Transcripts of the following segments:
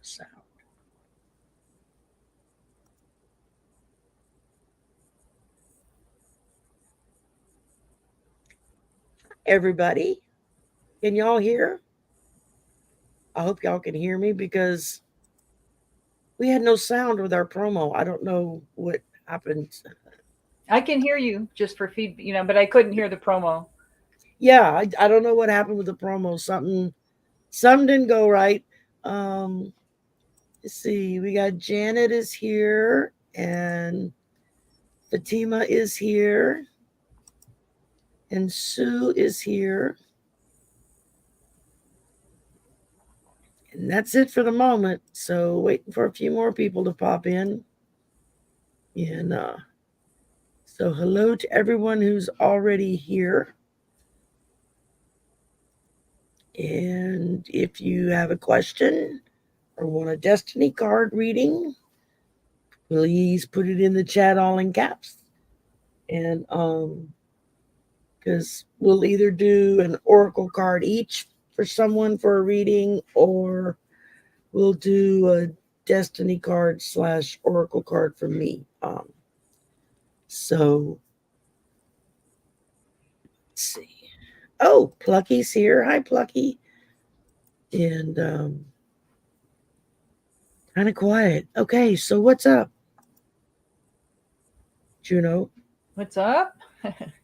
sound. Everybody, can y'all hear? I hope y'all can hear me because we had no sound with our promo. I don't know what happened. I can hear you just for feed, but I couldn't hear the promo. Yeah, I don't know what happened with the promo. Something didn't go right. Um, let's see. We got Janet is here and Fatima is here and Sue is here. And that's it for the moment. So waiting for a few more people to pop in. And so hello to everyone who's already here. And if you have a question or want a destiny card reading, please put it in the chat all in caps. And because we'll either do an oracle card each for someone for a reading, or we'll do a destiny card / oracle card for me. So let's see. Oh, Plucky's here. Hi, Plucky. And kind of quiet. Okay, so what's up, Juno? What's up?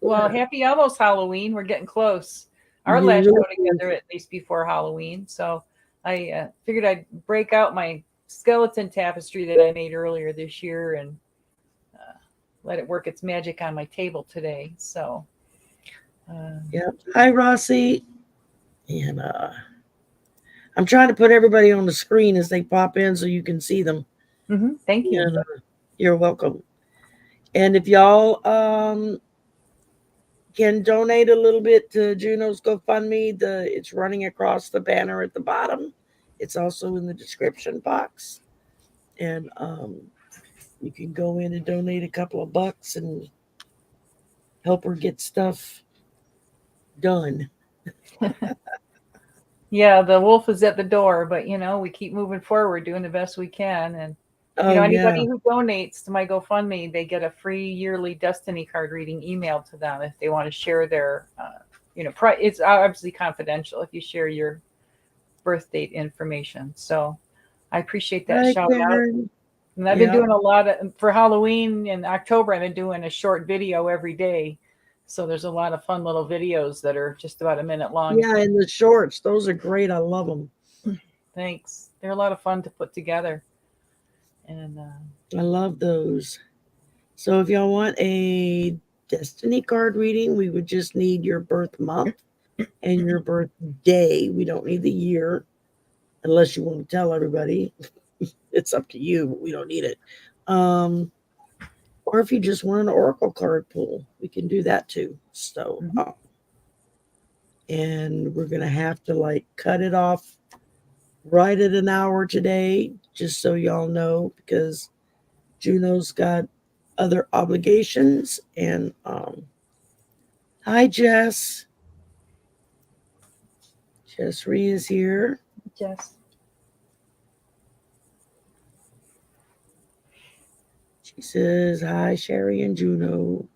Well, Yeah, happy almost Halloween. We're getting close. Our you're last really show together at least before Halloween. So I figured I'd break out my skeleton tapestry that I made earlier this year and uh, let it work its magic on my table today. So, um, yeah. Hi, Rossi. And I'm trying to put everybody on the screen as they pop in so you can see them. thank you. And you're welcome. And if y'all can donate a little bit to Juno's GoFundMe, it's running across the banner at the bottom. It's also in the description box. And you can go in and donate a couple of bucks and help her get stuff done. Yeah, the wolf is at the door, but we keep moving forward, doing the best we can. And Oh yeah. anybody who donates to my GoFundMe, they get a free yearly Destiny card reading emailed to them if they want to share their, it's obviously confidential if you share your birth date information. So I appreciate that Hi, shout out. Karen. And I've been Yeah. doing a lot for Halloween in October. I've been doing a short video every day. So there's a lot of fun little videos that are just about a minute long. Yeah, and the shorts, those are great. I love them. Thanks. They're a lot of fun to put together. And I love those. So if y'all want a destiny card reading, we would just need your birth month and your birthday. We don't need the year unless you want to tell everybody. It's up to you. We don't need it. Um, or if you just want an oracle card pull, we can do that too. So, mhm. and we're gonna have to like cut it off right at an hour today, just so y'all know, because Juno's got other obligations. And hi, Jess. Jess Ree is here. Jess. She says hi, Sherry and Juno.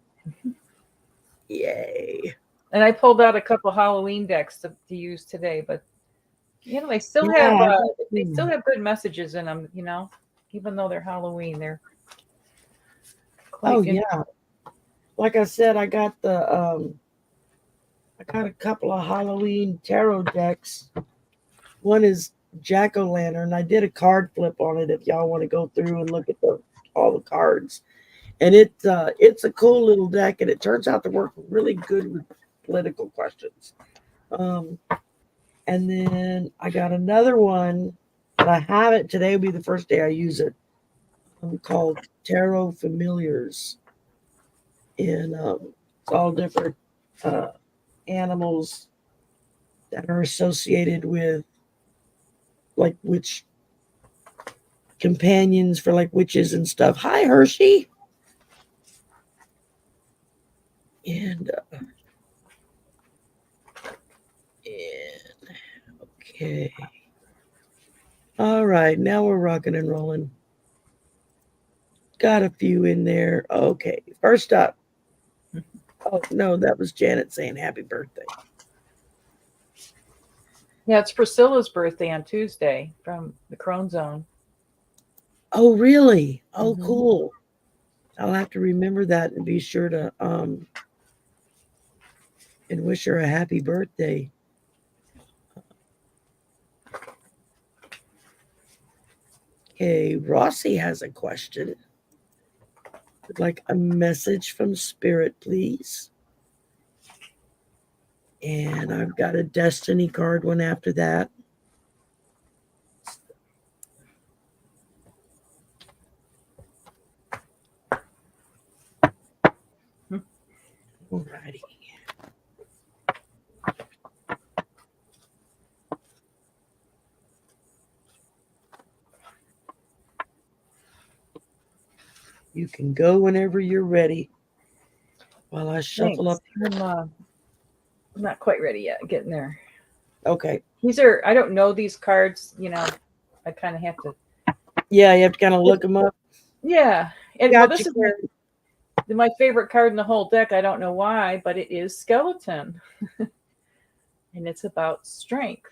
Yay! And I pulled out a couple Halloween decks to use today, but they still have Yeah. they still have good messages in them. Even though they're Halloween, they're quite Oh interesting. yeah. Like I said, I got a couple of Halloween tarot decks. One is Jack O' Lantern. I did a card flip on it. If y'all want to go through and look at all the cards, and it's a cool little deck, and it turns out to work really good with political questions. Um, and then I got another one, but I have it today. Will be the first day I use it. Called Tarot Familiars, and it's all different uh, animals that are associated with like witch companions for like witches and stuff. Hi, Hershey. And okay. All right, now we're rocking and rolling. Got a few in there. Okay, first up. Oh, no, that was Janet saying happy birthday. Yeah, it's Priscilla's birthday on Tuesday from the Crone Zone. Oh, really? Oh, Mhm. cool. I'll have to remember that and be sure to and wish her a happy birthday. Okay, Rossi has a question. Would like a message from Spirit, please. And I've got a Destiny card one after that. Alrighty. You can go whenever you're ready while I shuffle Thanks. up here. I'm not quite ready yet. Getting there. Okay. These are, I don't know these cards. I kind of have to. Yeah, you have to kind of look them up. Yeah. And well, Got this you, is Karen. my favorite card in the whole deck. I don't know why, but it is Skeleton. And it's about strength.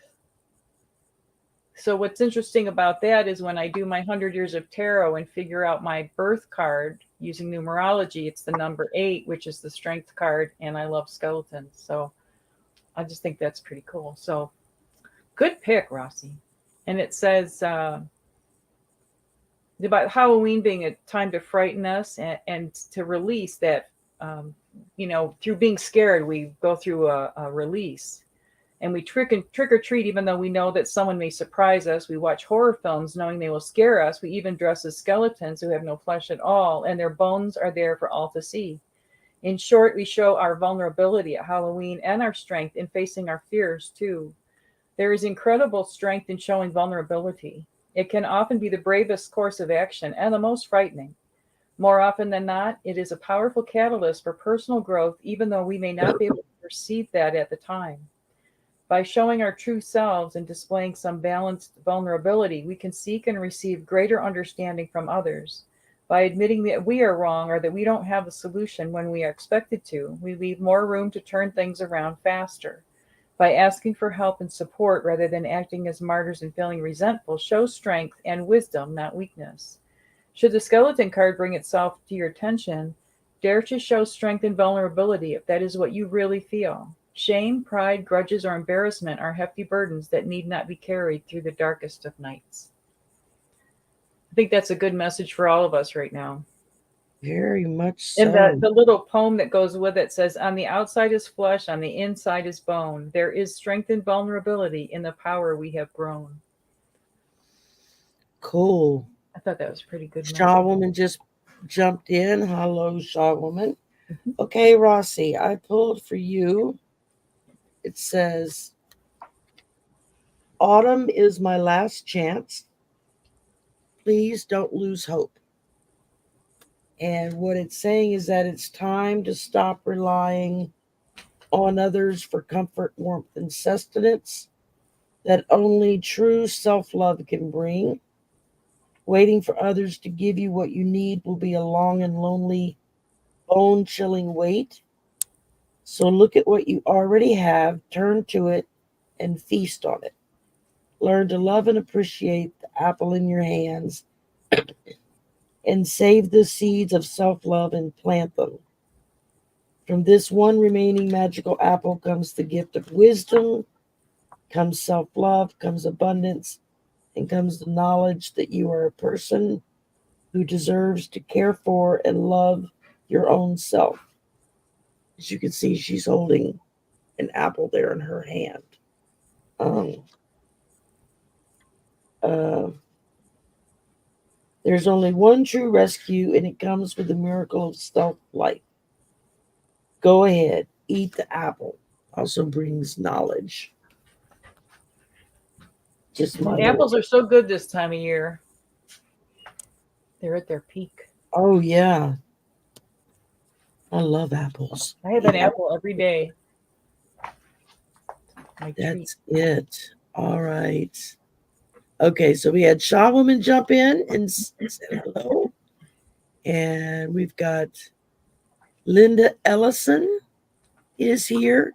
So what's interesting about that is when I do my 100 years of tarot and figure out my birth card using numerology, it's the number 8, which is the strength card, and I love skeletons. So I just think that's pretty cool. So good pick, Rossi. And it says about Halloween being a time to frighten us and to release that, through being scared, we go through a release. And we trick or treat even though we know that someone may surprise us. We watch horror films knowing they will scare us. We even dress as skeletons who have no flesh at all, and their bones are there for all to see. In short, we show our vulnerability at Halloween and our strength in facing our fears too. There is incredible strength in showing vulnerability. It can often be the bravest course of action and the most frightening. More often than not, it is a powerful catalyst for personal growth, even though we may not be able to perceive that at the time. By showing our true selves and displaying some balanced vulnerability, we can seek and receive greater understanding from others. By admitting that we are wrong or that we don't have a solution when we are expected to, we leave more room to turn things around faster. By asking for help and support rather than acting as martyrs and feeling resentful, show strength and wisdom, not weakness. Should the skeleton card bring itself to your attention, dare to show strength and vulnerability if that is what you really feel. Shame, pride, grudges, or embarrassment are hefty burdens that need not be carried through the darkest of nights. I think that's a good message for all of us right now. Very much And the, so. the little poem that goes with it says, on the outside is flesh, on the inside is bone. There is strength and vulnerability in the power we have grown. Cool. I thought that was a pretty good Shaw message. Woman just jumped in. Hello, Shaw Woman. Mhm. Okay, Rossi, I pulled for you. It says, Autumn is my last chance. Please don't lose hope. And what it's saying is that it's time to stop relying on others for comfort, warmth, and sustenance that only true self love can bring. Waiting for others to give you what you need will be a long and lonely, bone chilling wait. So look at what you already have, turn to it, and feast on it. Learn to love and appreciate the apple in your hands and save the seeds of self love and plant them. From this one remaining magical apple comes the gift of wisdom, comes self love, comes abundance, and comes the knowledge that you are a person who deserves to care for and love your own self. As you can see, she's holding an apple there in her hand. Um, uh, there's only one true rescue, and it comes with the miracle of self life. Go ahead, eat the apple. Also brings knowledge. Just my And little. apples are so good this time of year. They're at their peak. Oh, yeah. I love apples. I have an Yeah, apple every day. My treat. that's it. All right. Okay, so we had Shaw Woman jump in and say hello. And we've got Linda Ellison is here.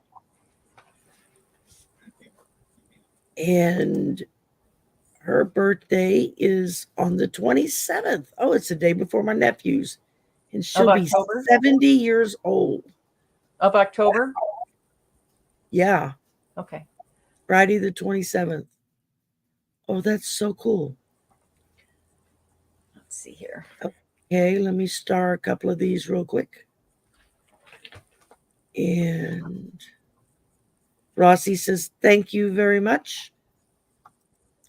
And her birthday is on the 27th. Oh, it's the day before my nephew's. And Of she'll be October? 70 years old. Of October? Yeah, Okay. Friday the 27th. Oh, that's so cool. Let's see here. Okay, let me star a couple of these real quick. And Rossi says, thank you very much.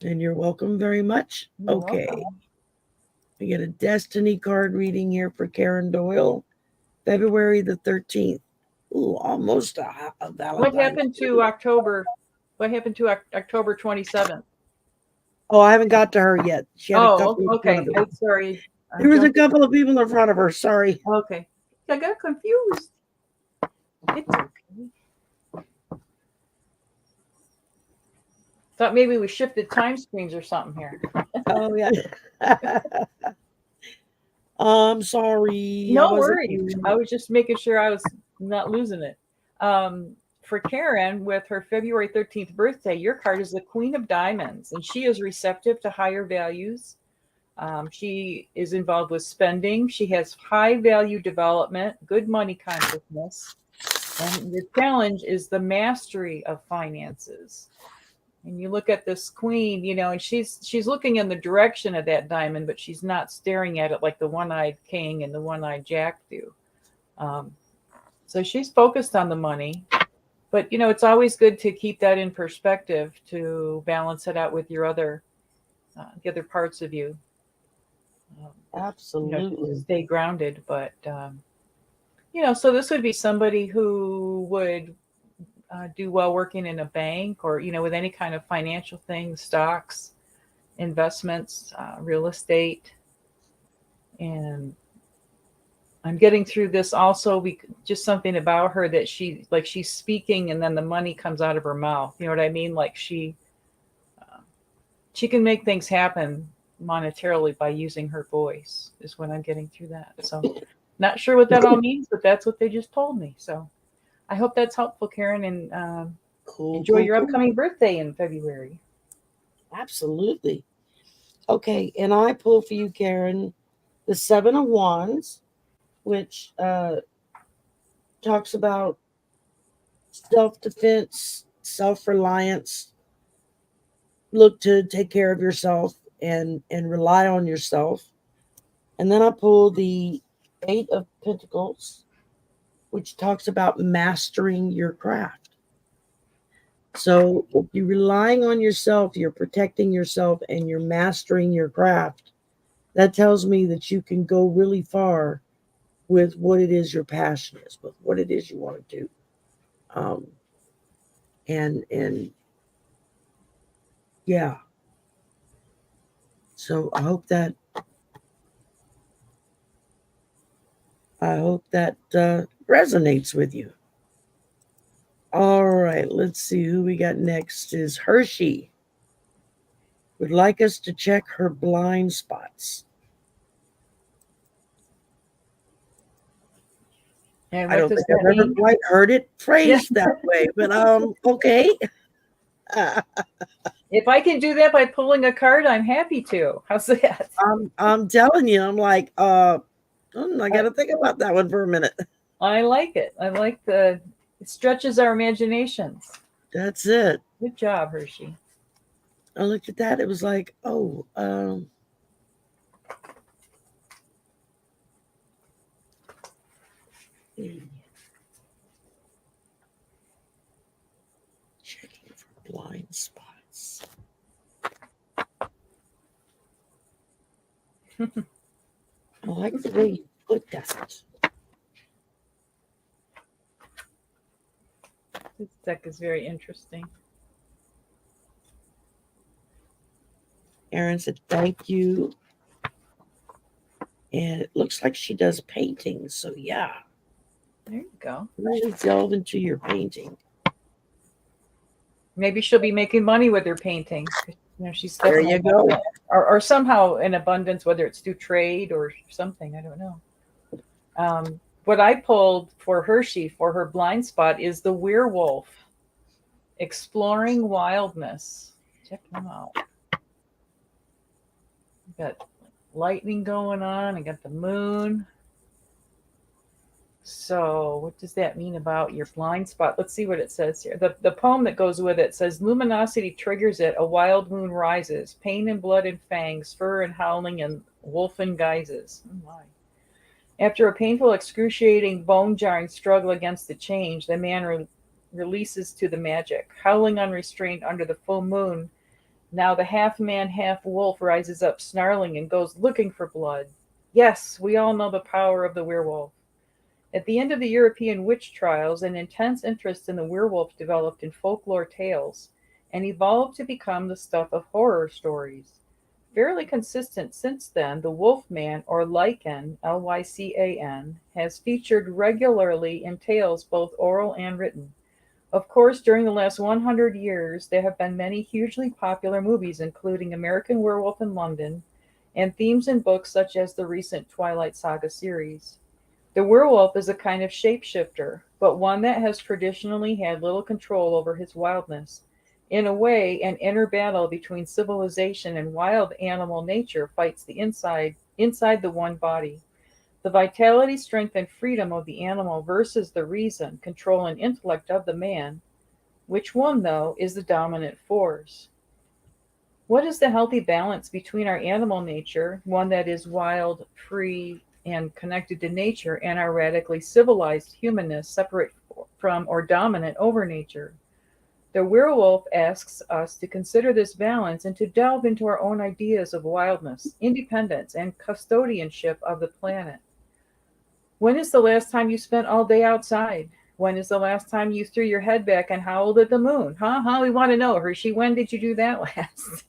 And you're welcome very much. You're Okay. welcome. We get a destiny card reading here for Karen Doyle, February the 13th. Ooh, almost a Valentine's. What happened to October? What happened to October 27th? Oh, I haven't got to her yet. She had a couple in front okay. of her. I'm sorry. There was a couple of people in front of her. Sorry. Okay. I got confused. It's okay. Thought maybe we shifted time screens or something here. Oh, yeah. I'm sorry. No worries. I was just making sure I was not losing it. For Karen, with her February 13th birthday, your card is the Queen of Diamonds, and she is receptive to higher values. She is involved with spending. She has high value development, good money consciousness. And the challenge is the mastery of finances. And you look at this queen, and she's looking in the direction of that diamond, but she's not staring at it like the one-eyed king and the one-eyed jack do. So she's focused on the money, but it's always good to keep that in perspective to balance it out with your the other parts of you. Absolutely. To stay grounded, but so this would be somebody who would do well working in a bank or with any kind of financial thing, stocks, investments, real estate. And I'm getting through this also just something about her that she's speaking and then the money comes out of her mouth. You know what I mean? Like she can make things happen monetarily by using her voice is what I'm getting through that. So not sure what that all means, but that's what they just told me. So I hope that's helpful, Karen, and enjoy your upcoming birthday in February. Absolutely. Okay, and I pull for you, Karen, the Seven of Wands, which talks about self-defense, self-reliance. Look to take care of yourself and rely on yourself. And then I pull the Eight of Pentacles, which talks about mastering your craft. So if you're relying on yourself, you're protecting yourself, and you're mastering your craft, that tells me that you can go really far with what it is your passion is, with what it is you want to do. And yeah. So I hope that resonates with you. All right, let's see who we got next. Is Hershey would like us to check her blind spots. And I don't think I've ever quite heard it phrased that way, but okay. If I can do that by pulling a card, I'm happy to. How's that? I'm telling you, I'm like, I got to think about that one for a minute. I like it. I like it stretches our imaginations. That's it. Good job, Hershey. I looked at that. It was like, oh, checking for blind spots. I like the way you put that. This deck is very interesting. Erin said, thank you. And it looks like she does paintings. So, yeah. There you go. Really delve into your painting. Maybe she'll be making money with her painting. She's There you definitely go. or somehow in abundance, whether it's through trade or something. I don't know. What I pulled for Hershey for her blind spot is the werewolf, exploring wildness. Check them out. Got lightning going on. I got the moon. So, what does that mean about your blind spot? Let's see what it says here. The poem that goes with it says, luminosity triggers it, a wild moon rises, pain and blood and fangs, fur and howling and wolfen guises. Oh my. After a painful, excruciating, bone jarring struggle against the change, the man releases to the magic. Howling unrestrained under the full moon, now the half man, half wolf rises up, snarling, and goes looking for blood. Yes, we all know the power of the werewolf. At the end of the European witch trials, an intense interest in the werewolf developed in folklore tales and evolved to become the stuff of horror stories. Fairly consistent since then, the Wolfman, or Lycan, Lycan, has featured regularly in tales both oral and written. Of course, during the last 100 years, there have been many hugely popular movies, including American Werewolf in London, and themes in books such as the recent Twilight Saga series. The werewolf is a kind of shapeshifter, but one that has traditionally had little control over his wildness. In a way, an inner battle between civilization and wild animal nature fights the inside the one body. The vitality, strength, and freedom of the animal versus the reason, control, and intellect of the man. Which one, though, is the dominant force? What is the healthy balance between our animal nature, one that is wild, free, and connected to nature, and our radically civilized humanness, separate from or dominant over nature? The werewolf asks us to consider this balance and to delve into our own ideas of wildness, independence, and custodianship of the planet. When is the last time you spent all day outside? When is the last time you threw your head back and howled at the moon? Huh? We want to know, Hershey. When did you do that last?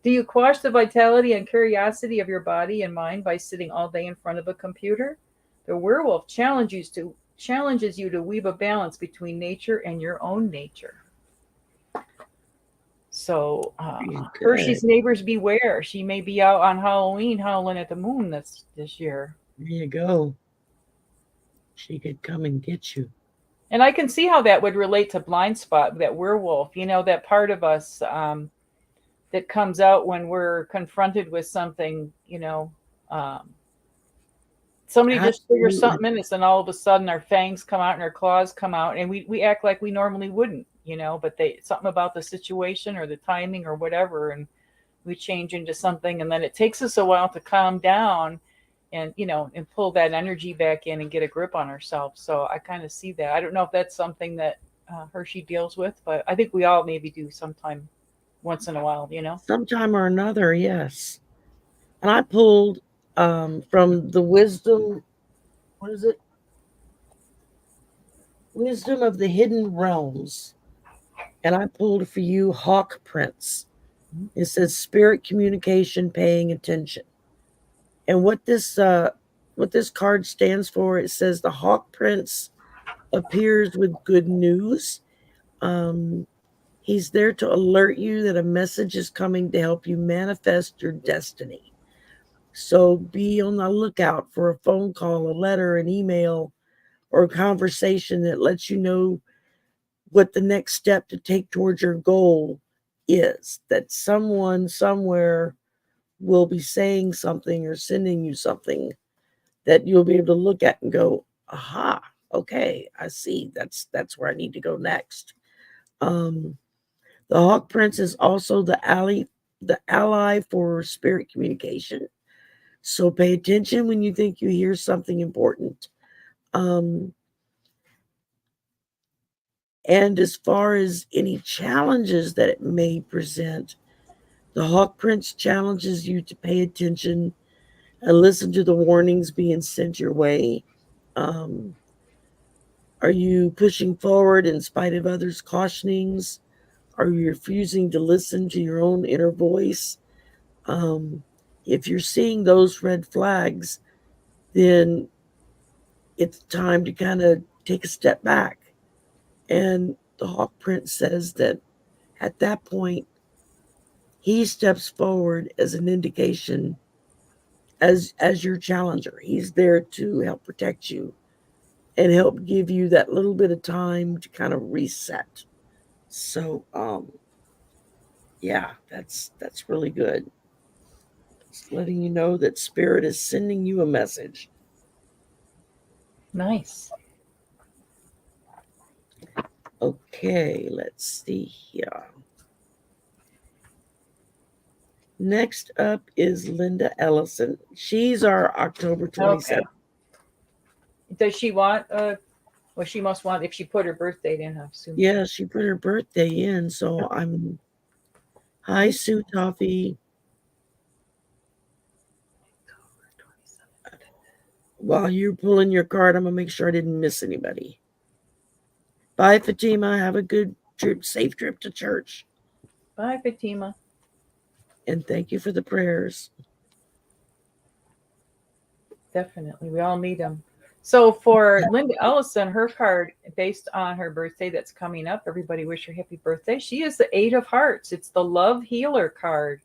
Do you quash the vitality and curiosity of your body and mind by sitting all day in front of a computer? The werewolf challenges you to weave a balance between nature and your own nature. So, Very good. Hershey's neighbors beware. She may be out on Halloween howling at the moon this year. There you go. She could come and get you. And I can see how that would relate to blind spot, that werewolf, that part of us that comes out when we're confronted with something, um, somebody just triggers Absolutely. something in us and all of a sudden our fangs come out and our claws come out and we act like we normally wouldn't, but something about the situation or the timing or whatever, and we change into something, and then it takes us a while to calm down and and pull that energy back in and get a grip on ourselves. So I kind of see that. I don't know if that's something that Hershey deals with, but I think we all maybe do sometime once in a while. Sometime or another, yes. And I pulled from the wisdom, what is it? Wisdom of the Hidden Realms. And I pulled for you Hawk Prince. It says spirit communication, paying attention. And what this card stands for, it says the Hawk Prince appears with good news. Um, he's there to alert you that a message is coming to help you manifest your destiny. So be on the lookout for a phone call, a letter, an email, or a conversation that lets you know what the next step to take towards your goal is. That someone somewhere will be saying something or sending you something that you'll be able to look at and go, aha, okay, I see. That's where I need to go next. Um, the Hawk Prince is also the ally for spirit communication. So pay attention when you think you hear something important. Um, and as far as any challenges that it may present, the Hawk Prince challenges you to pay attention and listen to the warnings being sent your way. Um, are you pushing forward in spite of others' cautionings? Are you refusing to listen to your own inner voice? Um, if you're seeing those red flags, then it's time to kind of take a step back. And the Hawk Prince says that at that point, he steps forward as an indication, as your challenger. He's there to help protect you and help give you that little bit of time to kind of reset. So yeah, that's really good. It's letting you know that spirit is sending you a message. Nice. Okay, let's see here. Next up is Linda Ellison. She's our October Okay. 27th. Does she want well, she must want, if she put her birth date in, I assume. Yeah, she put her birthday in, so I'm hi Sue Toffee. While you're pulling your card, I'm gonna make sure I didn't miss anybody. Bye, Fatima. Have a good trip, safe trip to church. Bye, Fatima. And thank you for the prayers. Definitely. We all need them. So for Linda Ellison, her card, based on her birthday that's coming up, everybody wish her happy birthday. She is the Eight of Hearts. It's the love healer card.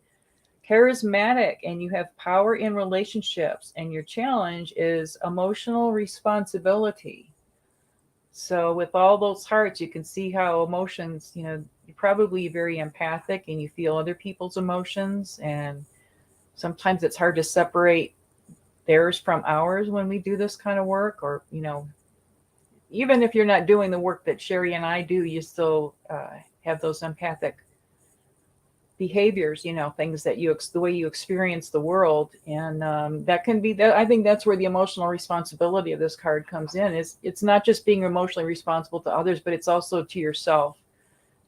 Charismatic, and you have power in relationships, and your challenge is emotional responsibility. So with all those hearts, you can see how emotions, you're probably very empathic and you feel other people's emotions, and sometimes it's hard to separate theirs from ours when we do this kind of work, or even if you're not doing the work that Sherry and I do, you still have those empathic behaviors, things that the way you experience the world. And that can be that. I think that's where the emotional responsibility of this card comes in. Is it's not just being emotionally responsible to others, but it's also to yourself,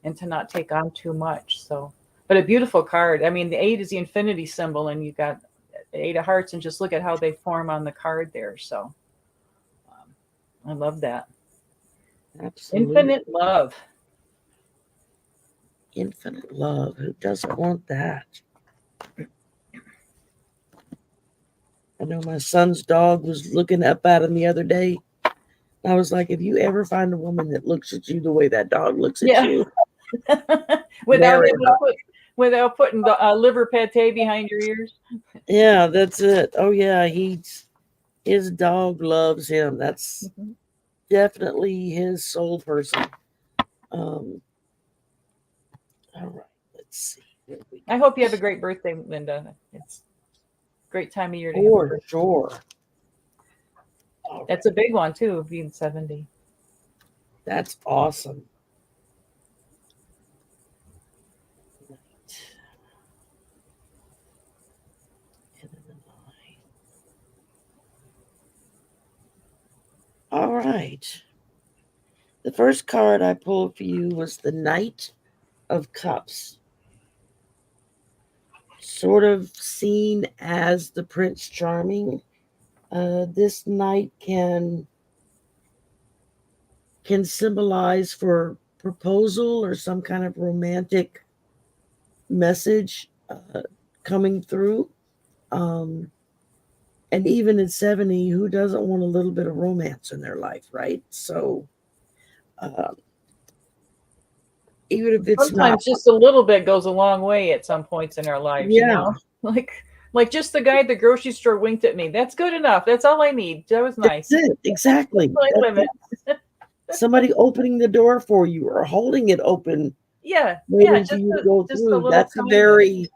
and to not take on too much. So, but a beautiful card. I mean, the 8 is the infinity symbol, and you got the 8 of hearts, and just look at how they form on the card there. So I love that. Absolutely. Infinite love. Infinite love. Who doesn't want that? I know my son's dog was looking up at him the other day. I was like, if you ever find a woman that looks at you the way that dog looks at Yeah. you, without marry her. without putting the liver pate behind your ears. Yeah, that's it. Oh yeah, his dog loves him. That's Mhm. definitely his soul person. Um, all right, let's see. What we I got. hope you have a great birthday, Linda. It's a great time of year to have a For birthday. sure. All That's right, a big one too, being 70. that's awesome. All right. The first card I pulled for you was the Knight of Cups, sort of seen as the Prince Charming. This knight can symbolize for proposal or some kind of romantic message coming through. Um, and even at 70, who doesn't want a little bit of romance in their life, right? So uh, even if it's not, Sometimes just a little bit goes a long way at some points in our lives, yeah, like just the guy at the grocery store winked at me. That's good enough. That's all I need. That was that's nice. it. Exactly. My That's limit. it. Somebody opening the door for you or holding it open, Yeah, yeah, waiting for you to go just a through. little That's a kindness. very Yeah,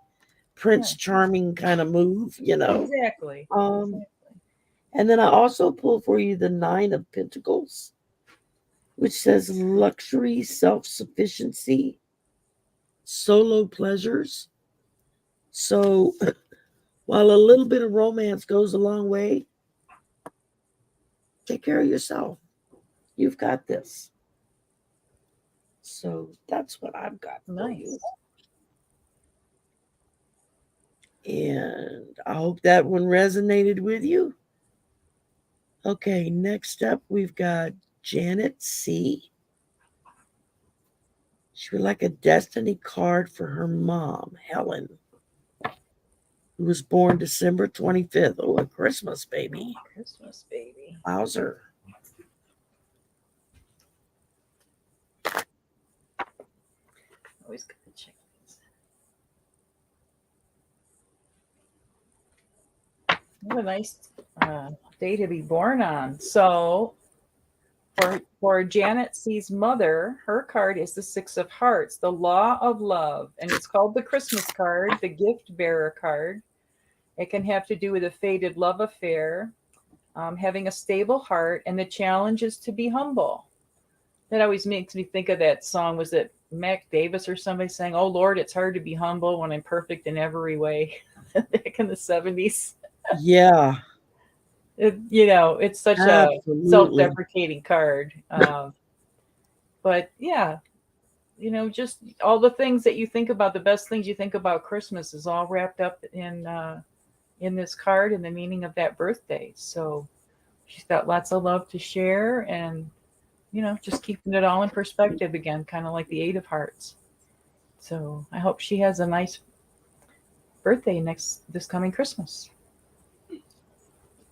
Prince Charming kind of move, you know. exactly. Um, and then I also pulled for you the Nine of Pentacles, which says luxury, self sufficiency, solo pleasures. So while a little bit of romance goes a long way, take care of yourself. You've got this. So that's what I've got for you. Nice. And I hope that one resonated with you. Okay, next up we've got Janet C. She would like a destiny card for her mom, Helen, who was born December 25th. Oh, a Christmas baby. Oh, Christmas baby. Wowzer. Always good to check these. What a nice day to be born on. So for Janet C's mother, her card is the Six of Hearts, the Law of Love, and it's called the Christmas card, the Gift Bearer card. It can have to do with a faded love affair, having a stable heart, and the challenge is to be humble. That always makes me think of that song. Was it Mac Davis or somebody saying, "Oh Lord, it's hard to be humble when I'm perfect in every way," back in the 70s? Yeah, It's such a absolutely. self-deprecating card. But yeah, just all the things that you think about, the best things you think about Christmas is all wrapped up in this card and the meaning of that birthday. So she's got lots of love to share, and just keeping it all in perspective again, kind of like the Eight of Hearts. So I hope she has a nice birthday this coming Christmas.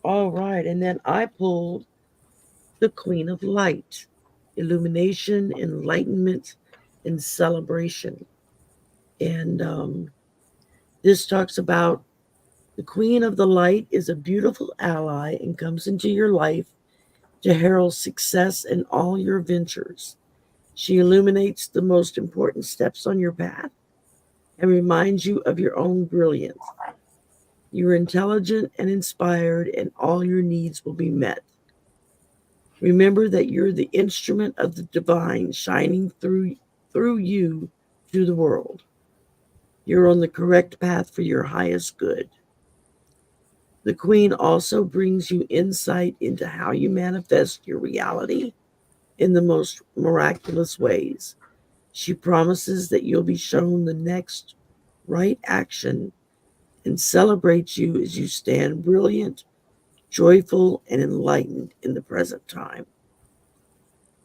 All right. And then I pulled the Queen of Light, illumination, enlightenment, and celebration. And this talks about the Queen of the Light is a beautiful ally and comes into your life to herald success in all your ventures. She illuminates the most important steps on your path and reminds you of your own brilliance. You're intelligent and inspired, and all your needs will be met. Remember that you're the instrument of the divine shining through you to the world. You're on the correct path for your highest good. The Queen also brings you insight into how you manifest your reality in the most miraculous ways. She promises that you'll be shown the next right action and celebrates you as you stand brilliant, joyful, and enlightened in the present time.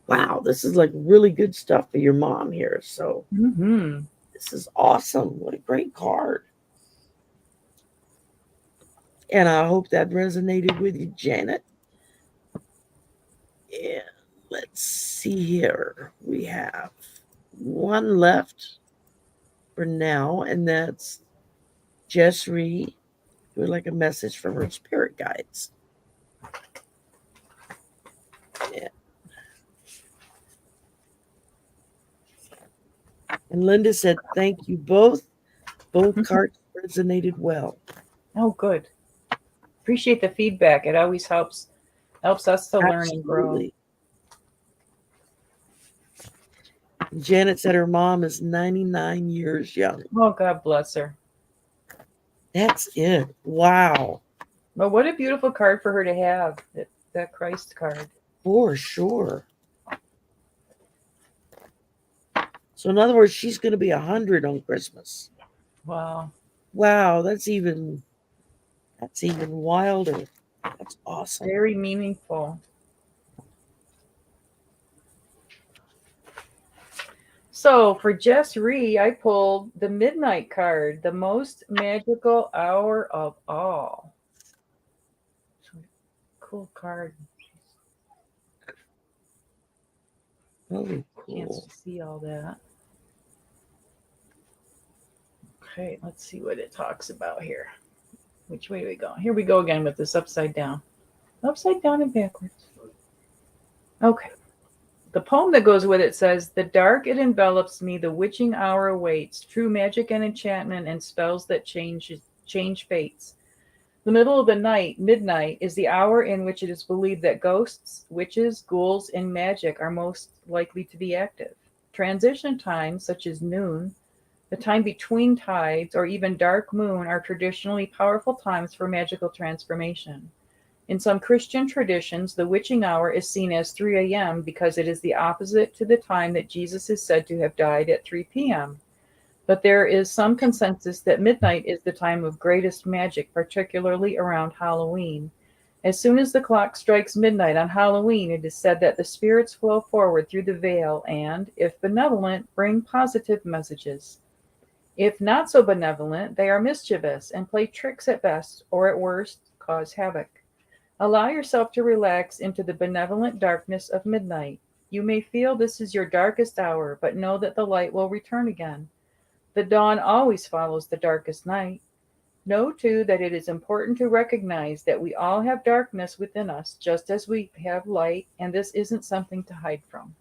Wow, this is like really good stuff for your mom here. So, Mm-hmm. this is awesome. What a great card. And I hope that resonated with you, Janet. And let's see here. We have one left for now, and that's Jess Ree, who would like a message from her spirit guides. Yeah. And Linda said, thank you both. Both cards resonated well. Oh, good. Appreciate the feedback. It always helps us to learn and grow. Absolutely. Janet said her mom is 99 years young. Oh, God bless her. That's it. Wow. But what a beautiful card for her to have, that Christ card. For sure. So in other words, she's going to be 100 on Christmas. Wow. Wow, that's even wilder. That's awesome. Very meaningful. So for Jess Ree, I pulled the Midnight card, the most magical hour of all. Cool card. Oh, Can't cool. see all that. Okay, let's see what it talks about here. Which way do we go? Here we go again with this upside down. Upside down and backwards. Okay. The poem that goes with it says, "The dark it envelops me, the witching hour awaits, true magic and enchantment and spells that change fates. The middle of the night, midnight, is the hour in which it is believed that ghosts, witches, ghouls, and magic are most likely to be active. Transition times, such as noon, the time between tides, or even dark moon, are traditionally powerful times for magical transformation. In some Christian traditions, the witching hour is seen as 3 a.m. because it is the opposite to the time that Jesus is said to have died at 3 p.m. But there is some consensus that midnight is the time of greatest magic, particularly around Halloween. As soon as the clock strikes midnight on Halloween, it is said that the spirits flow forward through the veil and, if benevolent, bring positive messages. If not so benevolent, they are mischievous and play tricks at best, or at worst, cause havoc. Allow yourself to relax into the benevolent darkness of midnight. You may feel this is your darkest hour, but know that the light will return again. The dawn always follows the darkest night. Know too that it is important to recognize that we all have darkness within us, just as we have light, and this isn't something to hide from.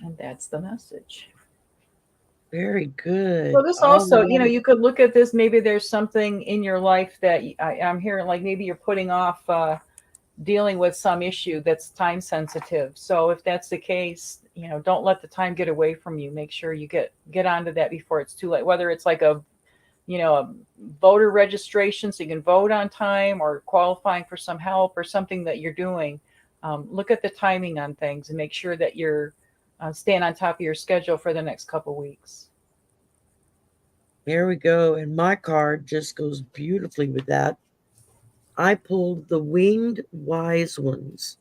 And that's the message. Very good. So this All also, right. you could look at this. Maybe there's something in your life that I'm hearing, like maybe you're putting off dealing with some issue that's time sensitive. So if that's the case, don't let the time get away from you. Make sure you get onto that before it's too late. Whether it's like a voter registration so you can vote on time, or qualifying for some help or something that you're doing. Look at the timing on things and make sure that you're staying on top of your schedule for the next couple weeks. There we go. And my card just goes beautifully with that. I pulled the Winged Wise Ones,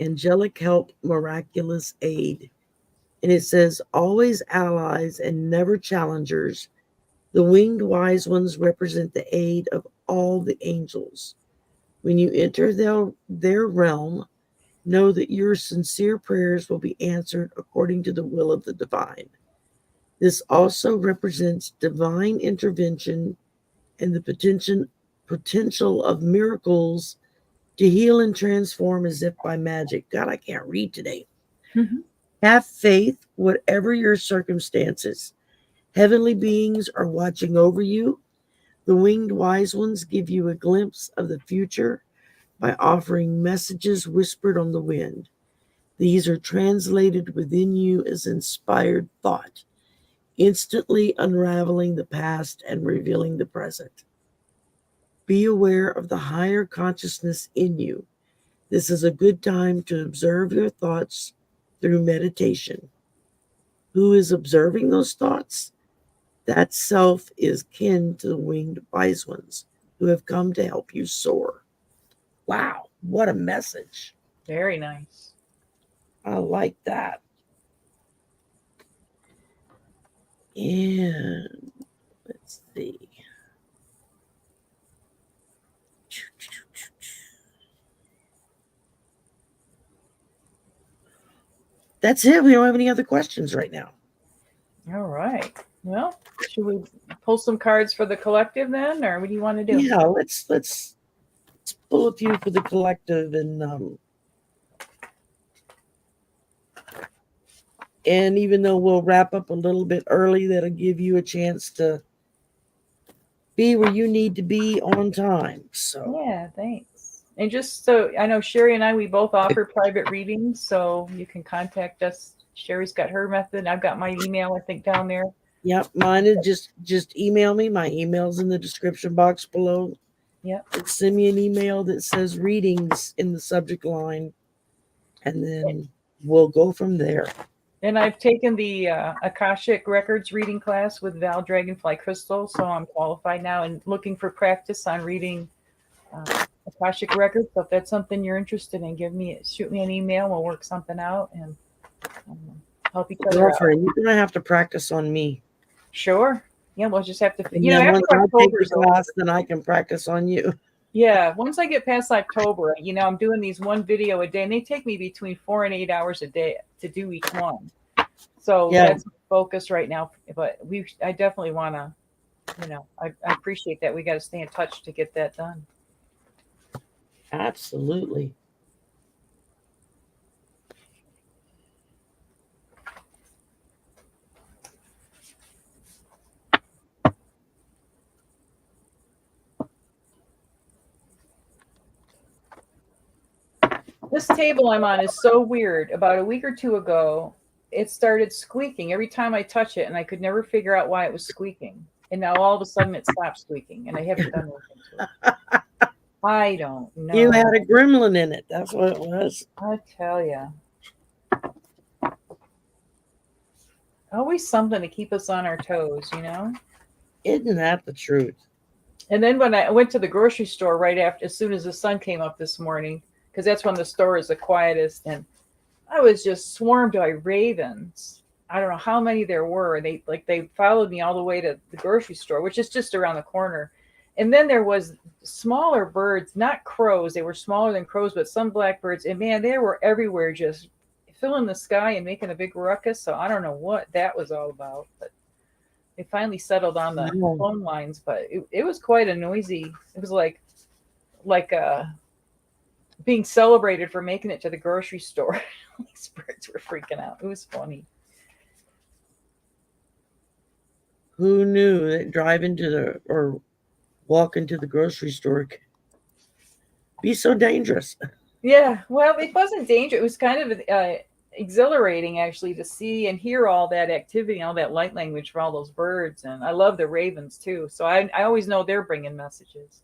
Angelic Help, Miraculous Aid. And it says, always allies and never challengers. The Winged Wise Ones represent the aid of all the angels. When you enter their realm, know that your sincere prayers will be answered according to the will of the divine. This also represents divine intervention and the potential of miracles to heal and transform as if by magic. God, I can't read today. Mm-hmm. Have faith, whatever your circumstances. Heavenly beings are watching over you. The winged wise ones give you a glimpse of the future by offering messages whispered on the wind. These are translated within you as inspired thought, instantly unraveling the past and revealing the present. Be aware of the higher consciousness in you. This is a good time to observe your thoughts through meditation. Who is observing those thoughts? That self is kin to the winged wise ones who have come to help you soar. Wow, what a message. Very nice. I like that. And let's see. That's it. We don't have any other questions right now. All right. Well, should we pull some cards for the collective then, or what do you want to do? Yeah, let's pull a few for the collective, and even though we'll wrap up a little bit early, that'll give you a chance to be where you need to be on time. So Yeah, thanks. And just so I know, Sherry and I, we both offer private readings, so you can contact us. Sherry's got her method. I've got my email, I think, down there. yep, mine is just email me. My email's in the description box below. Yep. Send me an email that says readings in the subject line, and then we'll go from there. And I've taken the Akashic Records reading class with Val Dragonfly Crystal, so I'm qualified now and looking for practice on reading Akashic Records. So if that's something you're interested in, shoot me an email. We'll work something out and help each other out. Girlfriend, you're gonna have to practice on me. Sure. Yeah, we'll just have to. And After once I take October's the class, then I can practice on you. Yeah, once I get past October, I'm doing these one video a day, and they take me between 4 and 8 hours a day to do each one. So that's my focus right now. But I definitely want to, I appreciate that. We got to stay in touch to get that done. Absolutely. This table I'm on is so weird. About a week or two ago, it started squeaking every time I touch it, and I could never figure out why it was squeaking. And now all of a sudden it stopped squeaking, and I haven't done anything to it. I don't know. You had a gremlin in it. That's what it was. I tell you. Always something to keep us on our toes, Isn't that the truth? And then when I went to the grocery store right after, as soon as the sun came up this morning, because that's when the store is the quietest, and I was just swarmed by ravens. I don't know how many there were. They followed me all the way to the grocery store, which is just around the corner. And then there was smaller birds, not crows. They were smaller than crows, but some blackbirds. And man, they were everywhere, just filling the sky and making a big ruckus. So I don't know what that was all about, but it finally settled on the Wow. phone lines, but it was quite a noisy. It was like being celebrated for making it to the grocery store. These birds were freaking out. It was funny. Who knew that driving to the or walking to the grocery store could be so dangerous? Yeah, well, it wasn't dangerous. It was kind of exhilarating actually to see and hear all that activity, all that light language for all those birds. And I love the ravens too. So I always know they're bringing messages.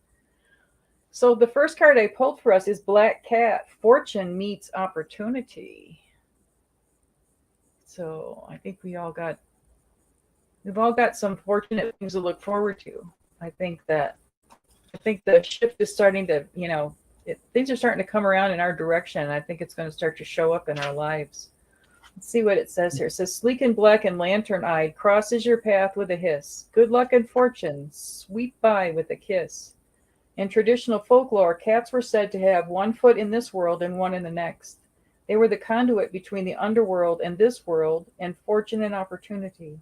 So the first card I pulled for us is Black Cat. Fortune meets opportunity. So I think we've all got some fortunate things to look forward to. I think that I think the shift is starting to, things are starting to come around in our direction. And I think it's going to start to show up in our lives. Let's see what it says here. It says, sleek and black and lantern-eyed, crosses your path with a hiss. Good luck and fortune sweep by with a kiss. In traditional folklore, cats were said to have one foot in this world and one in the next. They were the conduit between the underworld and this world, and fortune and opportunity.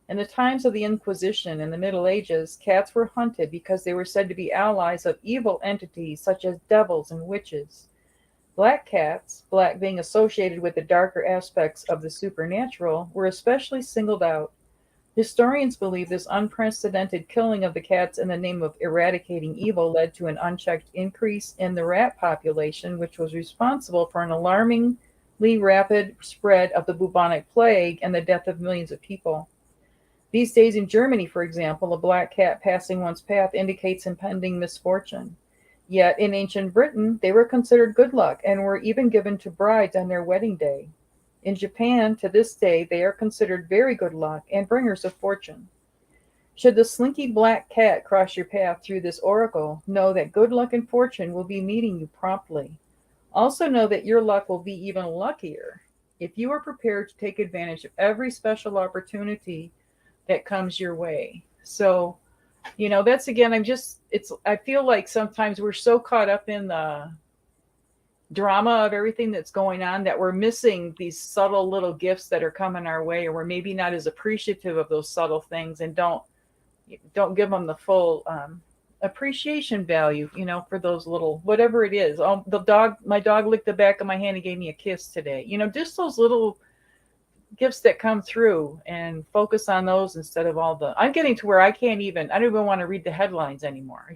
In the times of the Inquisition and the Middle Ages, cats were hunted because they were said to be allies of evil entities such as devils and witches. Black cats, black being associated with the darker aspects of the supernatural, were especially singled out. Historians believe this unprecedented killing of the cats in the name of eradicating evil led to an unchecked increase in the rat population, which was responsible for an alarmingly rapid spread of the bubonic plague and the death of millions of people. These days in Germany, for example, a black cat passing one's path indicates impending misfortune. Yet in ancient Britain, they were considered good luck and were even given to brides on their wedding day. In Japan, to this day, they are considered very good luck and bringers of fortune. Should the slinky black cat cross your path through this oracle, know that good luck and fortune will be meeting you promptly. Also know that your luck will be even luckier if you are prepared to take advantage of every special opportunity that comes your way. So, that's again, I feel like sometimes we're so caught up in the drama of everything that's going on that we're missing these subtle little gifts that are coming our way, or we're maybe not as appreciative of those subtle things and don't give them the full appreciation value, for those little, whatever it is. My dog licked the back of my hand and gave me a kiss today. just those little gifts that come through, and focus on those instead of all I'm getting to where I don't even want to read the headlines anymore.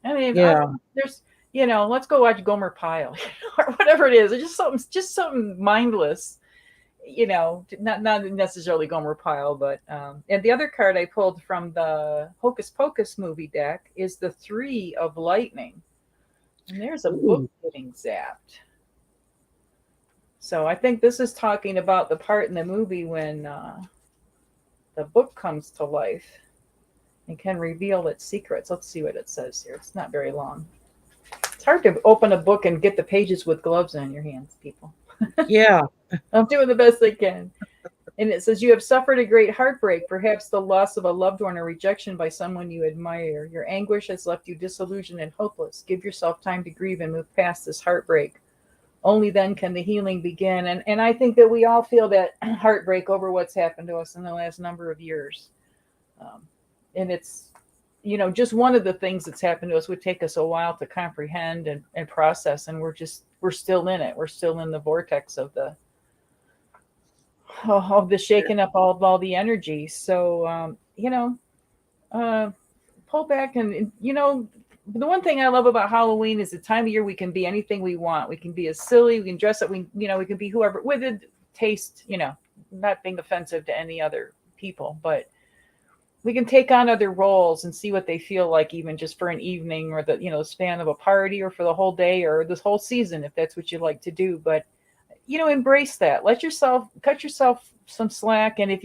Yeah. There's, let's go watch Gomer Pyle, or whatever it is. It's just something mindless, not necessarily Gomer Pyle, but, and the other card I pulled from the Hocus Pocus movie deck is the Three of Lightning. And there's a book getting zapped. So I think this is talking about the part in the movie when the book comes to life and can reveal its secrets. Let's see what it says here. It's not very long. It's hard to open a book and get the pages with gloves on your hands, people. Yeah. I'm doing the best I can. And it says, you have suffered a great heartbreak, perhaps the loss of a loved one or rejection by someone you admire. Your anguish has left you disillusioned and hopeless. Give yourself time to grieve and move past this heartbreak. Only then can the healing begin. And I think that we all feel that heartbreak over what's happened to us in the last number of years. And it's, just one of the things that's happened to us would take us a while to comprehend and process. And we're still in it. We're still in the vortex of the shaking up of all the energy. So, pull back and, the one thing I love about Halloween is the time of year we can be anything we want. We can be as silly, we can dress up, we can be whoever with a taste, not being offensive to any other people, but we can take on other roles and see what they feel like, even just for an evening or the span of a party, or for the whole day or this whole season, if that's what you like to do. But, embrace that. Cut yourself some slack. And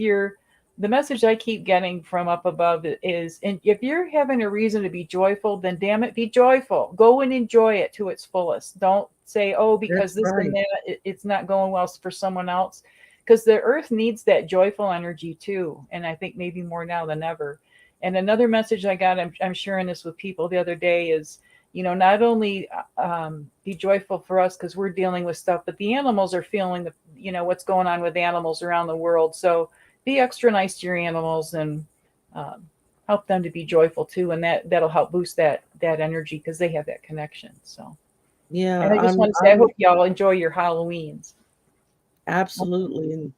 the message I keep getting from up above is, and if you're having a reason to be joyful, then damn it, be joyful. Go and enjoy it to its fullest. Don't say, oh, because That's this right. and that, it's not going well for someone else. Because the earth needs that joyful energy too. And I think maybe more now than ever. And another message I got, I'm sharing this with people the other day, is, not only be joyful for us because we're dealing with stuff, but the animals are feeling what's going on with animals around the world. So be extra nice to your animals and um, help them to be joyful too, and that'll help boost that energy because they have that connection. So, Yeah, and I just want to say, I hope y'all enjoy your Halloweens. absolutely. And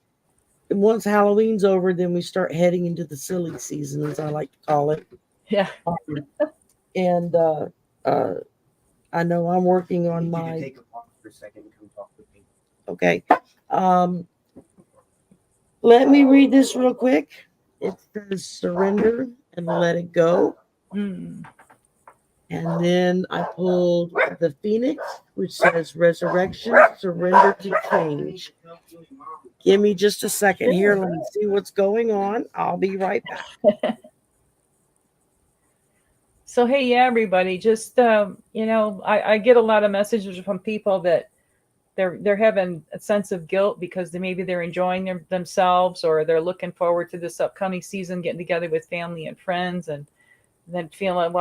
once Halloween's over, then we start heading into the silly season, as I like to call it. Yeah. Um, and uh, I know I'm working on my. Take a pause for a second and come talk with me. Okay. Let me read this real quick. It says surrender and let it go. Mm. And then I pulled the Phoenix, which says resurrection, surrender to change. Give me just a second here. Let me see what's going on. I'll be right back. So hey, yeah, everybody, just I get a lot of messages from people that they're having a sense of guilt because maybe they're enjoying themselves, or they're looking forward to this upcoming season, getting together with family and friends, and then feeling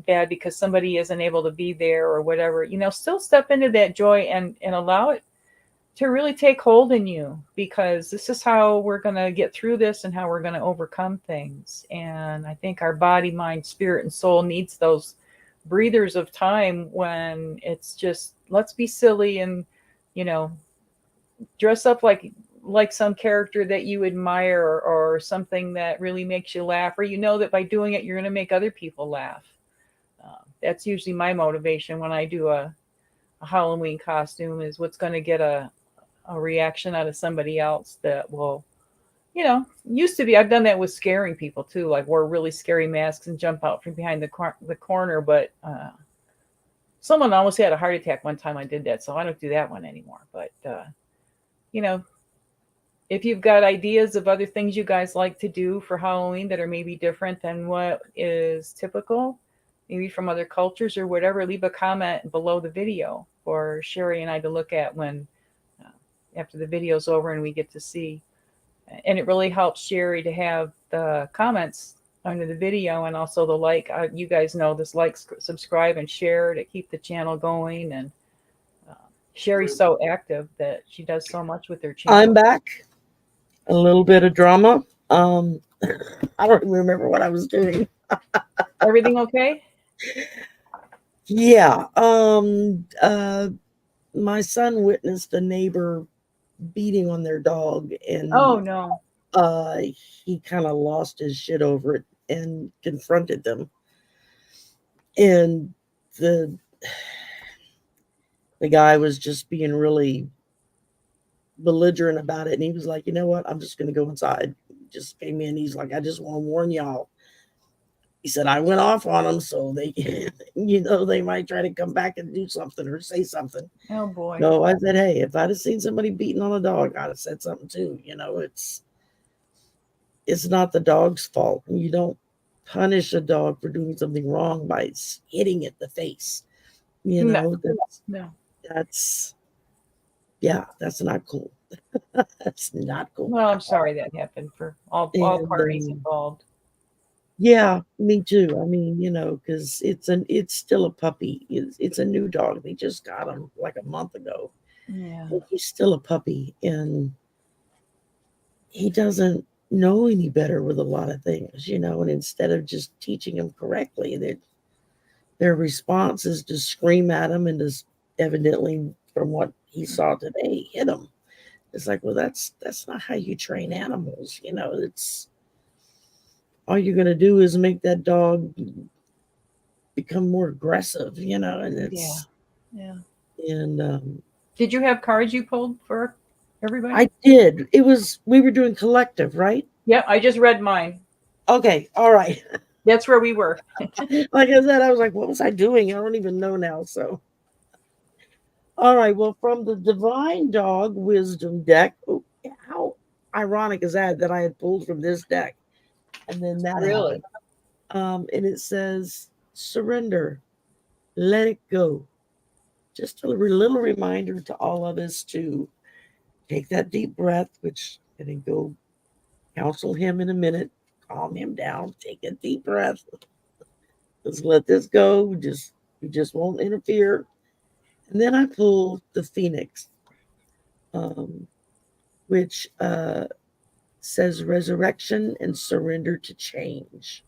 bad because somebody isn't able to be there or whatever. Still step into that joy and allow it to really take hold in you, because this is how we're going to get through this and how we're going to overcome things. And I think our body, mind, spirit, and soul needs those breathers of time when it's just, let's be silly and, you know, dress up like some character that you admire, or something that really makes you laugh, or that by doing it you're going to make other people laugh. That's usually my motivation when I do a Halloween costume, is what's going to get a reaction out of somebody else that will, used to be, I've done that with scaring people too, like wear really scary masks and jump out from behind the corner. But someone almost had a heart attack one time I did that, so I don't do that one anymore. But you know, if you've got ideas of other things you guys like to do for Halloween that are maybe different than what is typical, maybe from other cultures or whatever, leave a comment below the video for Sherry and I to look at when after the video's over and we get to see. And it really helps Sherry to have the comments under the video, and also the like. You guys know this: like, subscribe, and share to keep the channel going. And Sherry's so active that she does so much with her channel. I'm back. A little bit of drama. I don't remember what I was doing. Everything okay? Yeah. My son witnessed a neighbor beating on their dog, and Oh no. he kind of lost his shit over it and confronted them. And the guy was just being really belligerent about it, and he was like, "You know what? I'm just going to go inside." Just came in. He's like, "I just want to warn y'all." He said, "I went off on them, so they, they might try to come back and do something or say something." Oh boy. No, I said, "Hey, if I'd have seen somebody beating on a dog, I'd have said something too. It's not the dog's fault. You don't punish a dog for doing something wrong by hitting it in the face. No. That's yeah, that's not cool. That's not cool. Well, I'm sorry that happened for all parties involved. Yeah, me too. I mean, because it's still a puppy. It's a new dog. They just got him like a month ago. Yeah. But he's still a puppy, and he doesn't know any better with a lot of things, and instead of just teaching him correctly, their response is to scream at him and just evidently, from what he saw today, hit him. It's like, well, that's not how you train animals. It's all you're going to do is make that dog become more aggressive, and it's Yeah. and Did you have cards you pulled for everybody? I did. We were doing collective, right? Yeah, I just read mine. Okay, all right. That's where we were. Like I said, I was like, what was I doing? I don't even know now. So, all right. Well, from the Divine Dog Wisdom deck, how ironic is that I had pulled from this deck, and then that Really? happened. And it says, surrender, let it go. Just a little reminder to all of us to take that deep breath, which I'm going to go counsel him in a minute, calm him down, take a deep breath. Let's let this go. We just won't interfere. And then I pulled the Phoenix, which says resurrection and surrender to change.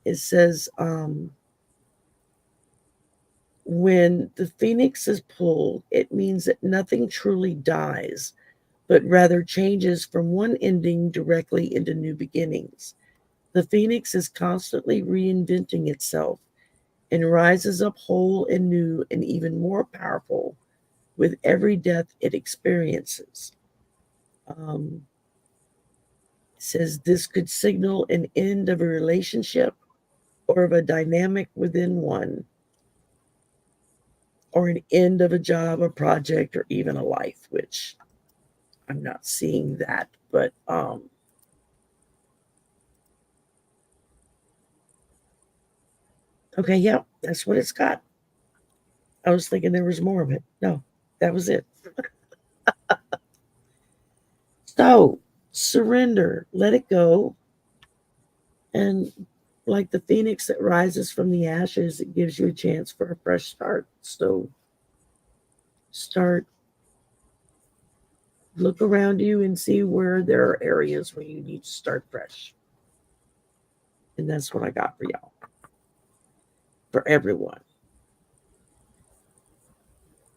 It says, when the phoenix is pulled, it means that nothing truly dies, but rather changes from one ending directly into new beginnings. The phoenix is constantly reinventing itself and rises up whole and new and even more powerful with every death it experiences. Um, says this could signal an end of a relationship or of a dynamic within one, or an end of a job, a project, or even a life, which I'm not seeing that. But okay, yeah, that's what it's got. I was thinking there was more of it. No, that was it. So surrender, let it go. And like the phoenix that rises from the ashes, it gives you a chance for a fresh start. So start, look around you and see where there are areas where you need to start fresh. And that's what I got for y'all, for everyone.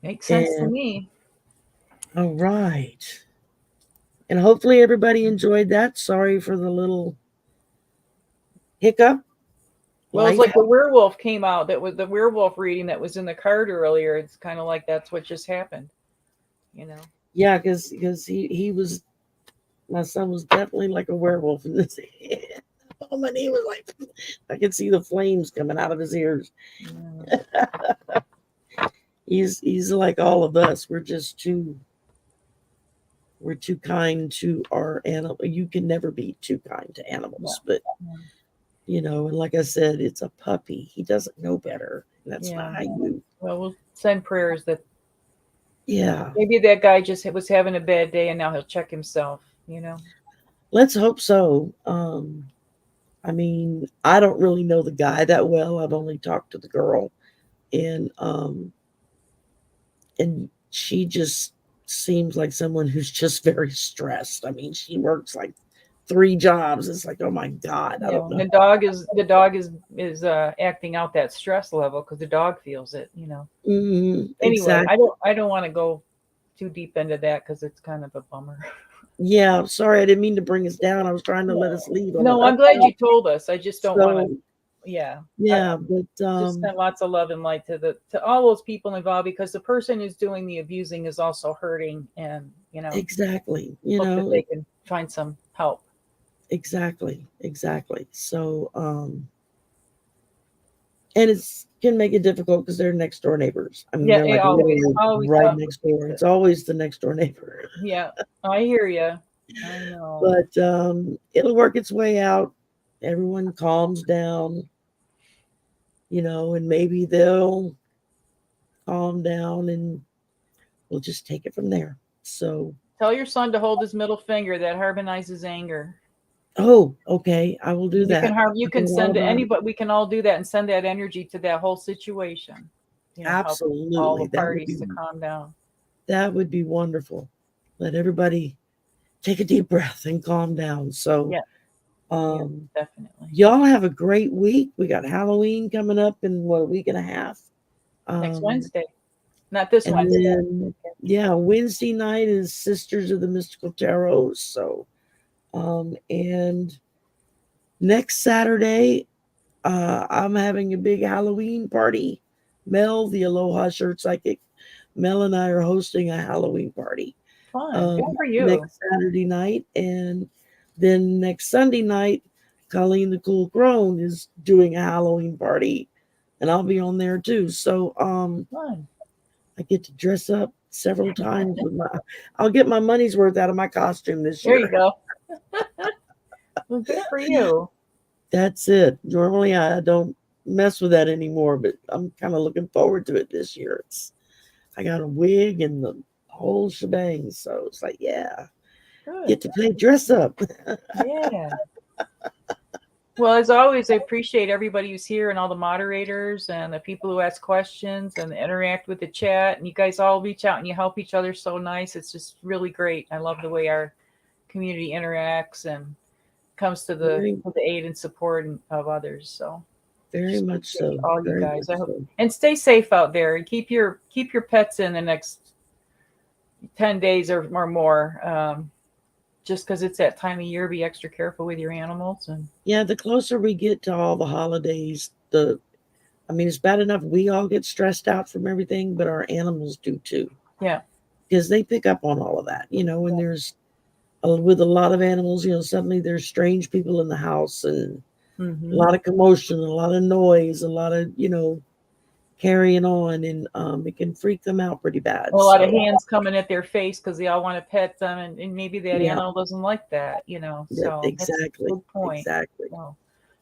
Makes sense to And me. all right. And hopefully everybody enjoyed that. Sorry for the little hiccup. Well, it's Life. like the werewolf came out. That was the werewolf reading that was in the card earlier. It's kind of like that's what just happened. You know. Yeah, because he was, my son was definitely like a werewolf in this. Oh, my knee was like, I could see the flames coming out of his ears. Yeah. He's like all of us. We're too kind to our animal. You can never be too kind to animals, but and like I said, it's a puppy. He doesn't know better. And that's not how you. Well, we'll send prayers that Yeah. maybe that guy just was having a bad day and now he'll check himself. Let's hope so. I mean, I don't really know the guy that well. I've only talked to the girl, and she just seems like someone who's just very stressed. I mean, she works like 3 jobs. It's like, oh my God, I Yeah, don't know. the dog is acting out that stress level because the dog feels it. Anyway, Exactly. I don't want to go too deep into that because it's kind of a bummer. Yeah, sorry, I didn't mean to bring us down. I was trying to let us leave on an No, I'm up glad note. you told us. I just don't want to. So Yeah, yeah, but just send lots of love and light to all those people involved because the person who's doing the abusing is also hurting, and exactly, hope that they can find some help. exactly. So and it's can make it difficult because they're next door neighbors. I mean, Yeah, they're it like literally always right tough. next door. It's always the next door neighbor. Yeah, I hear you. I know. But it'll work its way out. Everyone calms down, and maybe they'll calm down and we'll just take it from there. So, Tell your son to hold his middle finger. That harmonizes anger. oh, okay, I will do that. You I can forgot send to about it. anybody. We can all do that and send that energy to that whole situation. Help all Absolutely. the parties to calm down. That would be wonderful. Let everybody take a deep breath and calm down. So, Yeah, definitely. y'all have a great week. We got Halloween coming up in a week and a half. Next Wednesday. Not this And Wednesday. then, Wednesday night is Sisters of the Mystical Tarot. So, and next Saturday, I'm having a big Halloween party. Mel, the Aloha Shirt Psychic, Mel and I are hosting a Halloween party. Fun. Good for you. Next Saturday night. And then next Sunday night, Colleen the Cool Crone is doing a Halloween party. And I'll be on there too. So Fun. I get to dress up several times I'll get my money's worth out of my costume this year. There you go. Well, good for you. That's it. Normally I don't mess with that anymore, but I'm kind of looking forward to it this year. I got a wig and the whole shebang, so it's like, yeah, Good. get to play dress up. Yeah. Well, as always, I appreciate everybody who's here and all the moderators and the people who ask questions and interact with the chat. And you guys all reach out and you help each other so nice. It's just really great. I love the way our community interacts and comes to Very, the aid and support of others. So very just much so. all you Very guys. I much hope so. and stay safe out there and keep your pets in the next 10 days or more. Just because it's that time of year, be extra careful with your animals. And Yeah, the closer we get to all the holidays, I mean, it's bad enough we all get stressed out from everything, but our animals do too. yeah, Because they pick up on all of that. When there's with a lot of animals, suddenly there's strange people in the house and a mm-hmm. lot of commotion, a lot of noise, a lot of, carrying on, and it can freak them out pretty bad. A lot of So, hands coming at their face because they all want to pet them, and maybe that yeah, animal doesn't like that, So that's a exactly, good point. exactly. So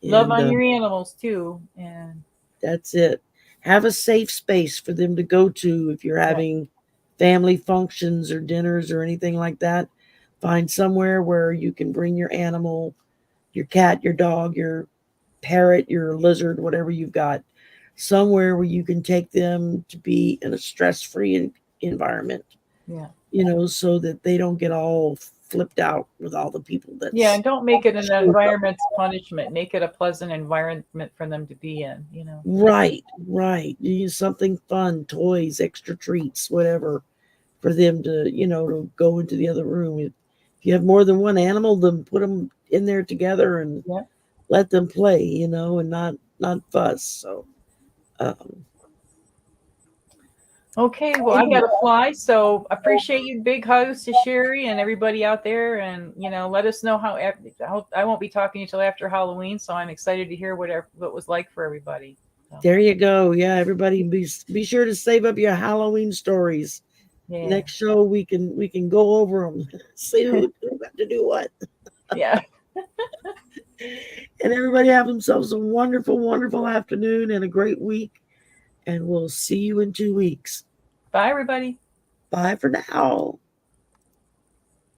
love And on your animals too, and that's it. Have a safe space for them to go to if you're yeah, having family functions or dinners or anything like that. Find somewhere where you can bring your animal, your cat, your dog, your parrot, your lizard, whatever you've got, somewhere where you can take them to be in a stress-free environment, yeah. so that they don't get all flipped out with all the people Yeah, that's and don't make it an showed up. environment's punishment. Make it a pleasant environment for them to be in. Right, right. You use something fun, toys, extra treats, whatever, for them to go into the other room. If you have more than one animal, then put them in there together and Yeah. let them play, and not fuss. So, um, Okay, well, I gotta fly, so appreciate you. Big hugs to Sherry and everybody out there, and let us know how. I won't be talking until after Halloween, so I'm excited to hear what it was like for everybody. So, there you go. Yeah, everybody be sure to save up your Halloween stories. yeah, Next show we can go over them. See who got to do what. yeah. And everybody have themselves a wonderful, wonderful afternoon and a great week. And we'll see you in 2 weeks. Bye, everybody. Bye for now.